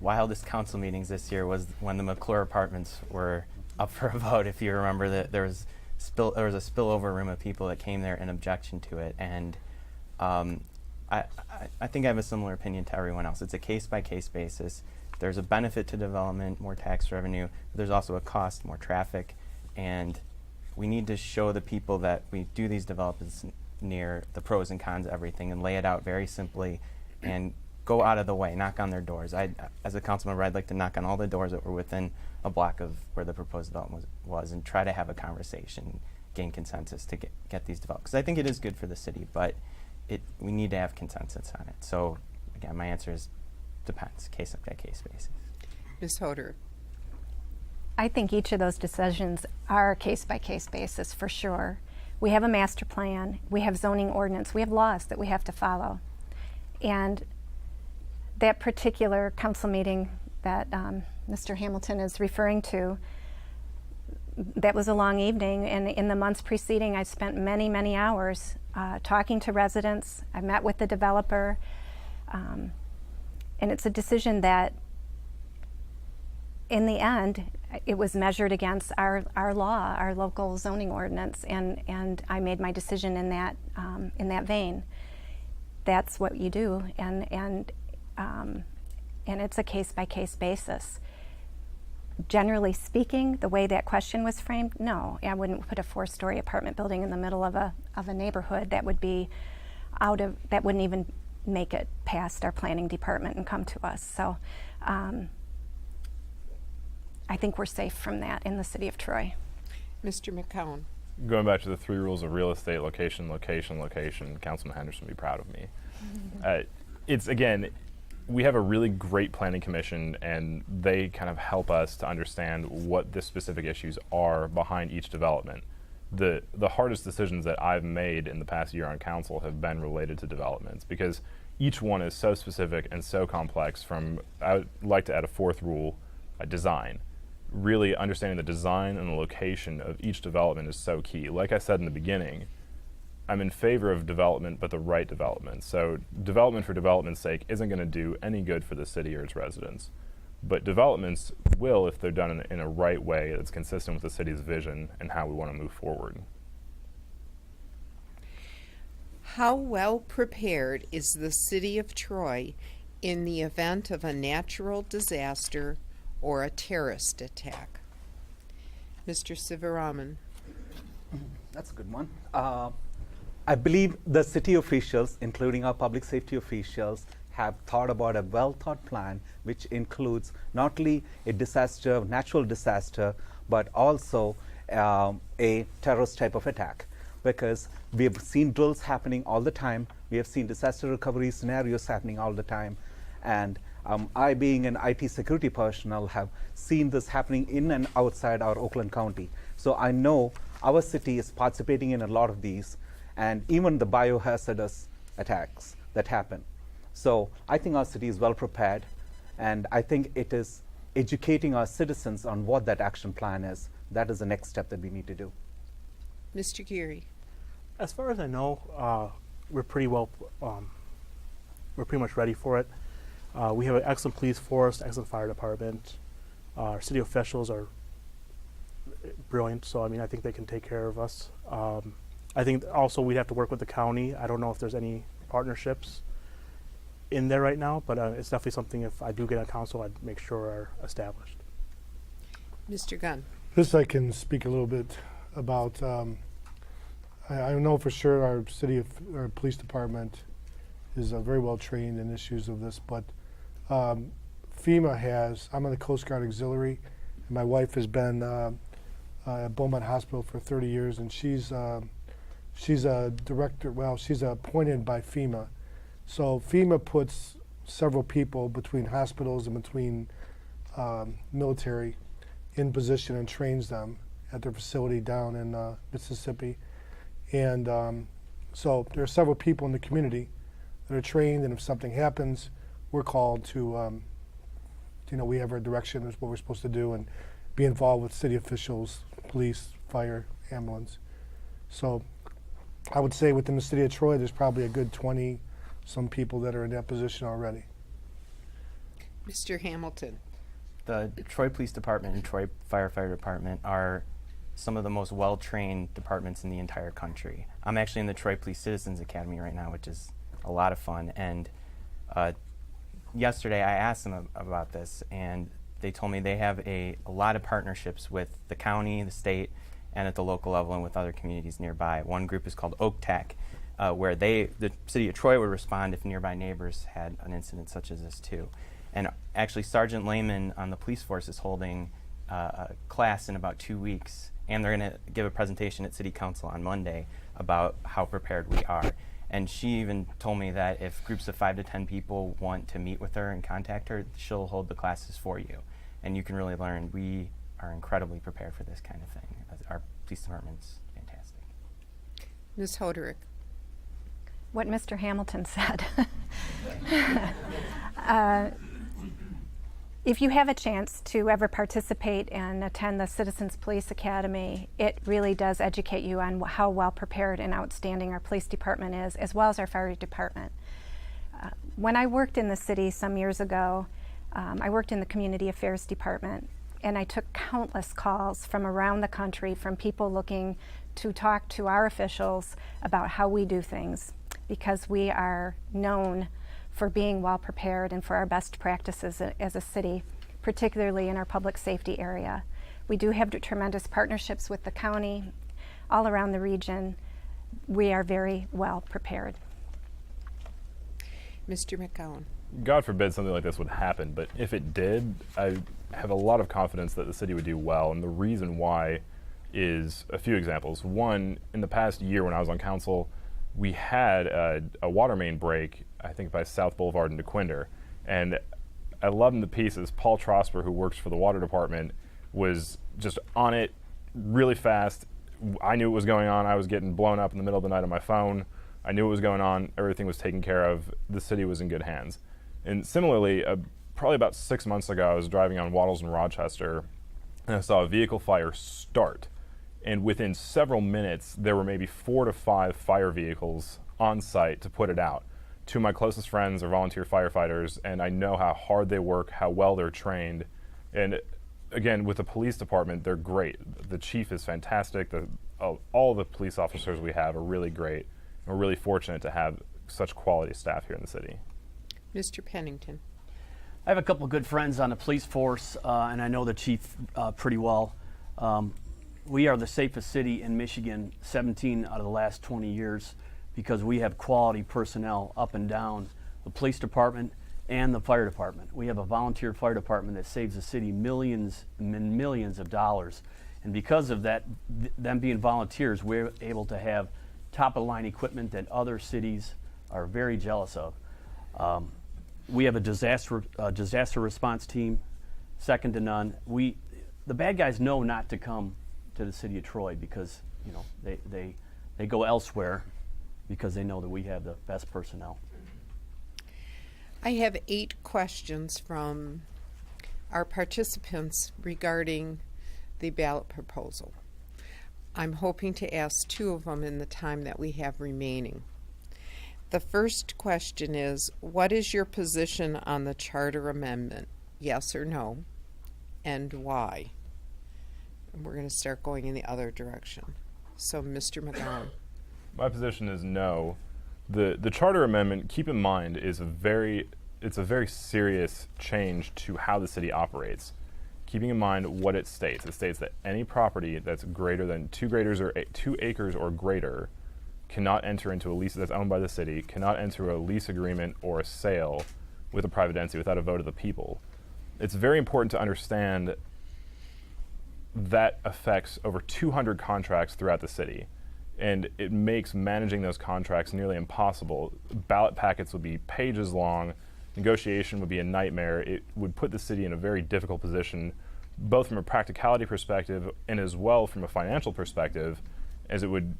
wildest council meetings this year was when the McClure apartments were up for a vote. If you remember, that there was a spillover room of people that came there in objection to it, and I think I have a similar opinion to everyone else. It's a case-by-case basis. There's a benefit to development, more tax revenue. But there's also a cost, more traffic, and we need to show the people that we do these developments near the pros and cons of everything and lay it out very simply and go out of the way, knock on their doors. As a council member, I'd like to knock on all the doors that were within a block of where the proposed development was and try to have a conversation, gain consensus to get these developed. Because I think it is good for the city, but we need to have consensus on it. So again, my answer is depends, case-by-case basis. Ms. Hoder. I think each of those decisions are case-by-case basis for sure. We have a master plan, we have zoning ordinance, we have laws that we have to follow. And that particular council meeting that Mr. Hamilton is referring to, that was a long evening, and in the months preceding I spent many, many hours talking to residents. I met with the developer, and it's a decision that in the end it was measured against our law, our local zoning ordinance, and I made my decision in that vein. That's what you do, and it's a case-by-case basis. Generally speaking, the way that question was framed, no, I wouldn't put a 4-story apartment building in the middle of a neighborhood. That would be that wouldn't even make it past our planning department and come to us. So I think we're safe from that in the city of Troy. Mr. McCown. Going back to the 3 rules of real estate: location, location, location. Councilman Henderson would be proud of me. It's, again, we have a really great planning commission, and they kind of help us to understand what the specific issues are behind each development. the hardest decisions that I've made in the past year on council have been related to developments, because each one is so specific and so complex. I would like to add a fourth rule, design. Really understanding the design and the location of each development is so key. Like I said in the beginning, I'm in favor of development, but the right development. So development for development's sake isn't going to do any good for the city or its residents. But developments will if they're done in a right way that's consistent with the city's vision and how we want to move forward. How well prepared is the city of Troy in the event of a natural disaster or a terrorist attack? Mr. Sivaraman. That's a good one. I believe the city officials, including our public safety officials, have thought about a well-thought plan which includes not only a disaster, natural disaster, but also a terrorist type of attack. Because we have seen drills happening all the time, we have seen disaster recovery scenarios happening all the time, and I, being an IT security personnel, have seen this happening in and outside our Oakland County. So I know our city is participating in a lot of these, and even the biohazardous attacks that happen. So I think our city is well prepared, and I think it is educating our citizens on what that action plan is. That is the next step that we need to do. Mr. Geary. As far as I know, we're pretty well, we're pretty much ready for it. We have an excellent police force, excellent fire department. Our city officials are brilliant, so I mean, I think they can take care of us. I think also we'd have to work with the county. I don't know if there's any partnerships in there right now, but it's definitely something, if I do get on council, I'd make sure are established. Mr. Gunn. This I can speak a little bit about. I know for sure our police department is very well trained in issues of this, but FEMA has, I'm on the Coast Guard Auxiliary, and my wife has been at Beaumont Hospital for 30 years, and she's a director, well, she's appointed by FEMA. So FEMA puts several people between hospitals and between military in position and trains them at their facility down in Mississippi. And so there are several people in the community that are trained, and if something happens, we're called to, we have our direction as what we're supposed to do, and be involved with city officials, police, fire, ambulance. So I would say within the city of Troy, there's probably a good 20 some people that are in that position already. Mr. Hamilton. The Troy Police Department and Troy Firefighter Department are some of the most well-trained departments in the entire country. I'm actually in the Troy Police Citizens Academy right now, which is a lot of fun. And yesterday I asked them about this, and they told me they have a lot of partnerships with the county, the state, and at the local level and with other communities nearby. One group is called Oak Tech, where the city of Troy would respond if nearby neighbors had an incident such as this too. And actually Sergeant Lehman on the police force is holding a class in about 2 weeks, and they're going to give a presentation at City Council on Monday about how prepared we are. And she even told me that if groups of 5 to 10 people want to meet with her and contact her, she'll hold the classes for you. And you can really learn. We are incredibly prepared for this kind of thing. Our police department's fantastic. Ms. Hoderick. What Mr. Hamilton said. If you have a chance to ever participate and attend the Citizens Police Academy, it really does educate you on how well prepared and outstanding our police department is, as well as our fire department. When I worked in the city some years ago, I worked in the Community Affairs Department, and I took countless calls from around the country from people looking to talk to our officials about how we do things, because we are known for being well prepared and for our best practices as a city, particularly in our public safety area. We do have tremendous partnerships with the county, all around the region. We are very well prepared. Mr. McGowan. God forbid something like this would happen, but if it did, I have a lot of confidence that the city would do well, and the reason why is a few examples. One, in the past year when I was on council, we had a water main break, I think by South Boulevard in DeQuinder, and I love in the pieces. Paul Trosper, who works for the water department, was just on it really fast. I knew what was going on. I was getting blown up in the middle of the night on my phone. I knew what was going on. Everything was taken care of. The city was in good hands. And similarly, probably about 6 months ago, I was driving on Wattles in Rochester, and I saw a vehicle fire start. And within several minutes, there were maybe 4 to 5 fire vehicles on site to put it out. Two of my closest friends are volunteer firefighters, and I know how hard they work, how well they're trained. And again, with the police department, they're great. The chief is fantastic. All the police officers we have are really great. We're really fortunate to have such quality staff here in the city. Mr. Pennington. I have a couple of good friends on the police force, and I know the chief pretty well. We are the safest city in Michigan 17 out of the last 20 years because we have quality personnel up and down the police department and the fire department. We have a volunteer fire department that saves the city millions and millions of dollars. And because of that, them being volunteers, we're able to have top-of-the-line equipment that other cities are very jealous of. We have a disaster response team, second to none. The bad guys know not to come to the city of Troy because they go elsewhere because they know that we have the best personnel. I have 8 questions from our participants regarding the ballot proposal. I'm hoping to ask 2 of them in the time that we have remaining. The first question is, what is your position on the charter amendment? Yes or no? And why? And we're going to start going in the other direction. So, Mr. McGowan. My position is no. The charter amendment, keep in mind, it's a very serious change to how the city operates. Keeping in mind what it states. It states that any property that's greater than 2 acres or greater cannot enter into a lease that's owned by the city, cannot enter a lease agreement or a sale with a private entity without a vote of the people. It's very important to understand that affects over 200 contracts throughout the city. And it makes managing those contracts nearly impossible. Ballot packets would be pages long. Negotiation would be a nightmare. It would put the city in a very difficult position, both from a practicality perspective and as well from a financial perspective, as it would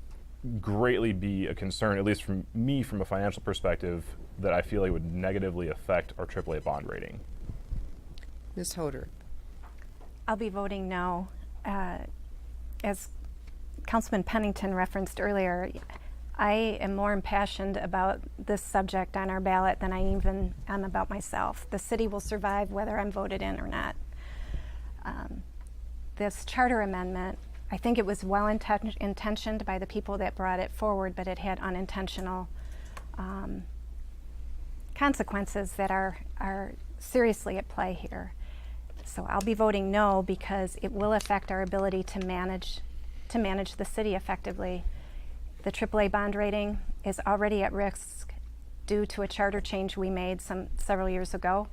greatly be a concern, at least from me from a financial perspective, that I feel like would negatively affect our AAA bond rating. Ms. Hoder. I'll be voting no. As Councilman Pennington referenced earlier, I am more impassioned about this subject on our ballot than I even am about myself. The city will survive whether I'm voted in or not. This charter amendment, I think it was well intentioned by the people that brought it forward, but it had unintentional consequences that are seriously at play here. So I'll be voting no because it will affect our ability to manage the city effectively. The AAA bond rating is already at risk due to a charter change we made several years ago.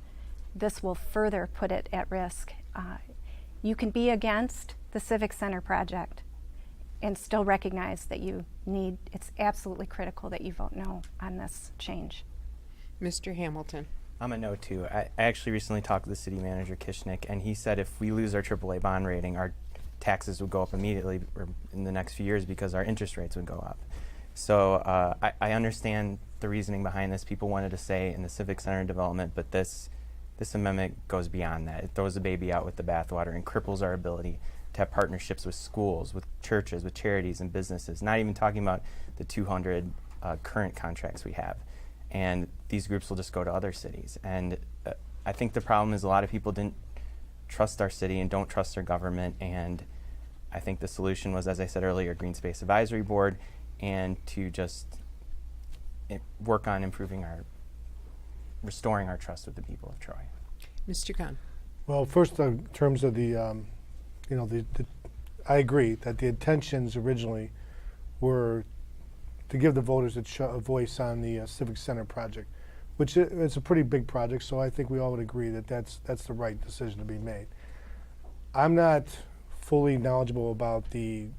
This will further put it at risk. You can be against the Civic Center project and still recognize that it's absolutely critical that you vote no on this change. Mr. Hamilton. I'm a no too. I actually recently talked to the city manager, Kishnick, and he said if we lose our AAA bond rating, our taxes would go up immediately or in the next few years because our interest rates would go up. So I understand the reasoning behind this. People wanted to say in the Civic Center development, but this amendment goes beyond that. It throws the baby out with the bathwater and cripples our ability to have partnerships with schools, with churches, with charities and businesses, not even talking about the 200 current contracts we have. And these groups will just go to other cities. And I think the problem is a lot of people didn't trust our city and don't trust their government. And I think the solution was, as I said earlier, Green Space Advisory Board, and to just work on restoring our trust with the people of Troy. Mr. Gunn. Well, first, in terms of I agree that the intentions originally were to give the voters a voice on the Civic Center project, which it's a pretty big project, so I think we all would agree that that's the right decision to be made. I'm not fully knowledgeable about the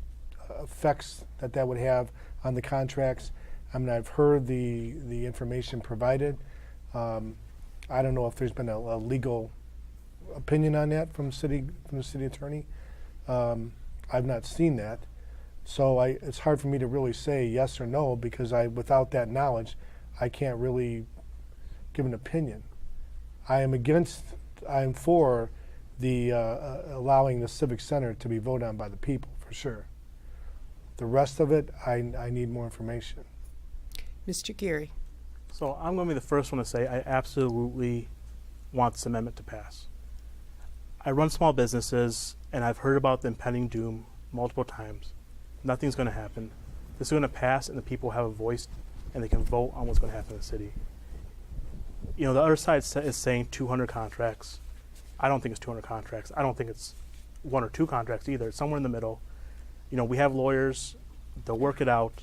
effects that would have on the contracts. I mean, I've heard the information provided. I don't know if there's been a legal opinion on that from the city attorney. I've not seen that. So it's hard for me to really say yes or no because without that knowledge, I can't really give an opinion. I am for the allowing the Civic Center to be voted on by the people, for sure. The rest of it, I need more information. Mr. Geary. So I'm going to be the first one to say I absolutely want this amendment to pass. I run small businesses, and I've heard about the impending doom multiple times. Nothing's going to happen. This is going to pass, and the people have a voice, and they can vote on what's going to happen in the city. You know, the other side is saying 200 contracts. I don't think it's 200 contracts. I don't think it's 1 or 2 contracts either. It's somewhere in the middle. You know, we have lawyers. They'll work it out,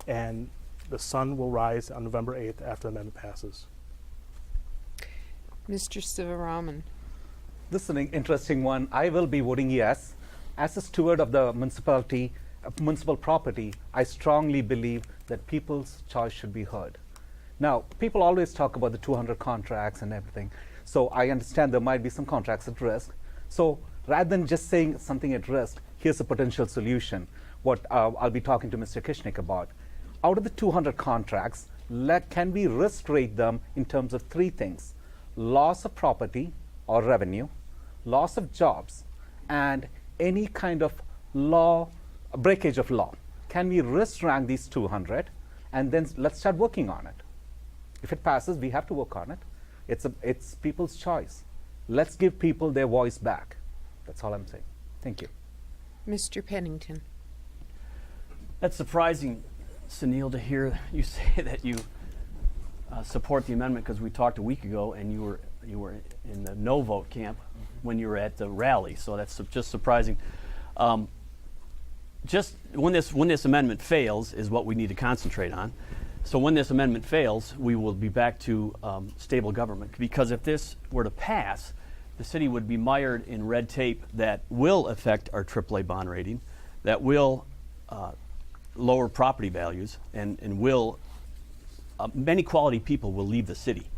and the sun will rise on November 8th after the amendment passes. Mr. Sivaraman. This is an interesting one. I will be voting yes. As a steward of the municipal property, I strongly believe that people's choice should be heard. Now, people always talk about the 200 contracts and everything. So I understand there might be some contracts at risk. So rather than just saying something at risk, here's a potential solution. What I'll be talking to Mr. Kishnik about. Out of the 200 contracts, can we risk rate them in terms of 3 things? Loss of property or revenue, loss of jobs, and any kind of breakage of law. Can we risk rank these 200 and then let's start working on it? If it passes, we have to work on it. It's people's choice. Let's give people their voice back. That's all I'm saying. Thank you. Mr. Pennington. That's surprising, Sunil, to hear you say that you support the amendment, because we talked a week ago and you were in the no vote camp when you were at the rally. So that's just surprising. Just when this amendment fails is what we need to concentrate on. So when this amendment fails, we will be back to stable government, because if this were to pass, the city would be mired in red tape that will affect our AAA bond rating, that will lower property values, and will many quality people will leave the city.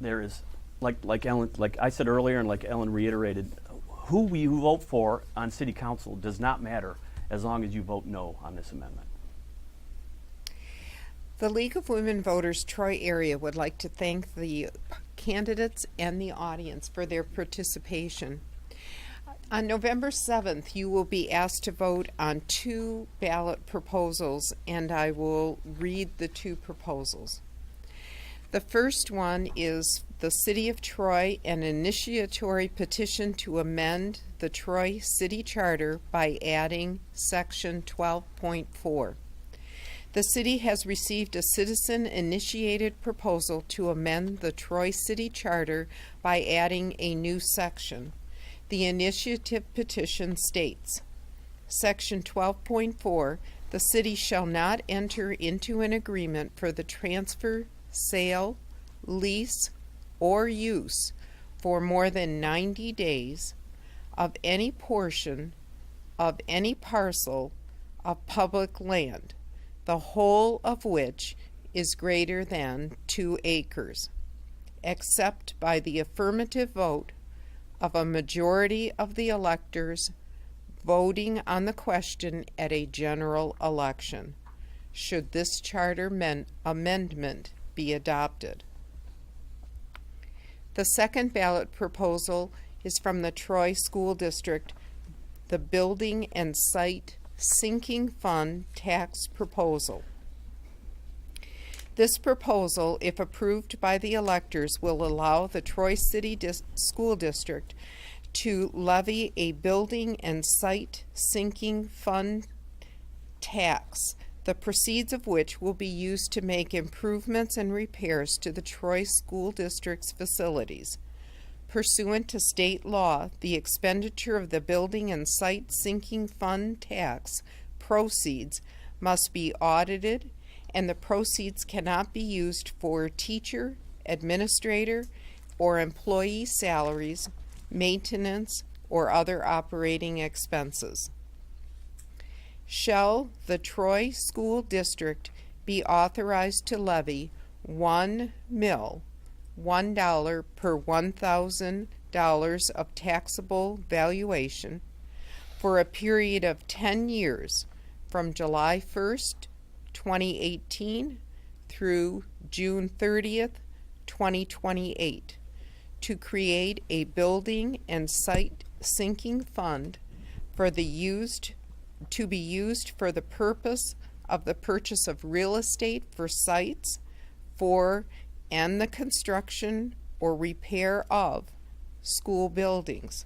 There is, like Ellen, like I said earlier, and like Ellen reiterated, who we vote for on city council does not matter as long as you vote no on this amendment. The League of Women Voters Troy area would like to thank the candidates and the audience for their participation. On November 7th, you will be asked to vote on 2 ballot proposals, and I will read the 2 proposals. The first one is the City of Troy, an initiatory petition to amend the Troy City Charter by adding Section 12.4. The city has received a citizen-initiated proposal to amend the Troy City Charter by adding a new section. The initiative petition states, Section 12.4, the city shall not enter into an agreement for the transfer, sale, lease, or use for more than 90 days of any portion of any parcel of public land, the whole of which is greater than 2 acres, except by the affirmative vote of a majority of the electors voting on the question at a general election, should this charter amendment be adopted. The second ballot proposal is from the Troy School District, the Building and Site Sinking Fund tax proposal. This proposal, if approved by the electors, will allow the Troy City School District to levy a building and site sinking fund tax, the proceeds of which will be used to make improvements and repairs to the Troy School District's facilities. Pursuant to state law, the expenditure of the building and site sinking fund tax proceeds must be audited, and the proceeds cannot be used for teacher, administrator, or employee salaries, maintenance, or other operating expenses. Shall the Troy School District be authorized to levy $1 per $1,000 of taxable valuation for a period of 10 years from July 1st, 2018 through June 30th, 2028, to create a building and site sinking fund for the to be used for the purpose of the purchase of real estate for sites for and the construction or repair of school buildings,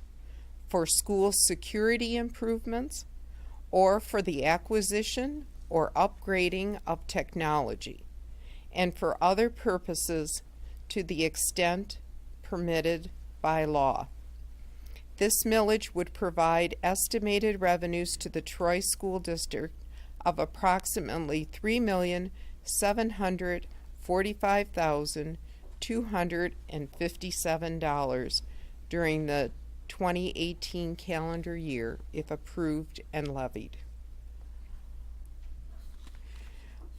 for school security improvements, or for the acquisition or upgrading of technology, and for other purposes to the extent permitted by law. This millage would provide estimated revenues to the Troy School District of approximately $3,745,257 during the 2018 calendar year, if approved and levied.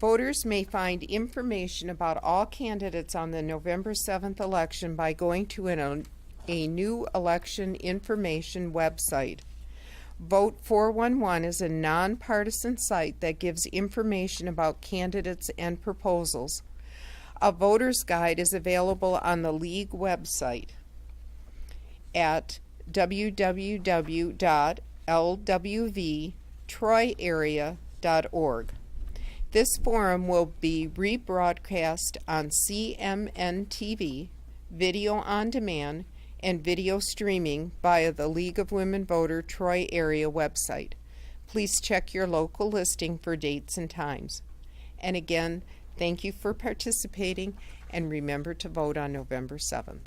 Voters may find information about all candidates on the November 7th election by going to a new election information website. Vote 411 is a nonpartisan site that gives information about candidates and proposals. A voter's guide is available on the League website at www.lwvtroyarea.org. This forum will be rebroadcast on CMN TV, video on demand, and video streaming via the League of Women Voter Troy Area website. Please check your local listing for dates and times. And again, thank you for participating, and remember to vote on November 7th.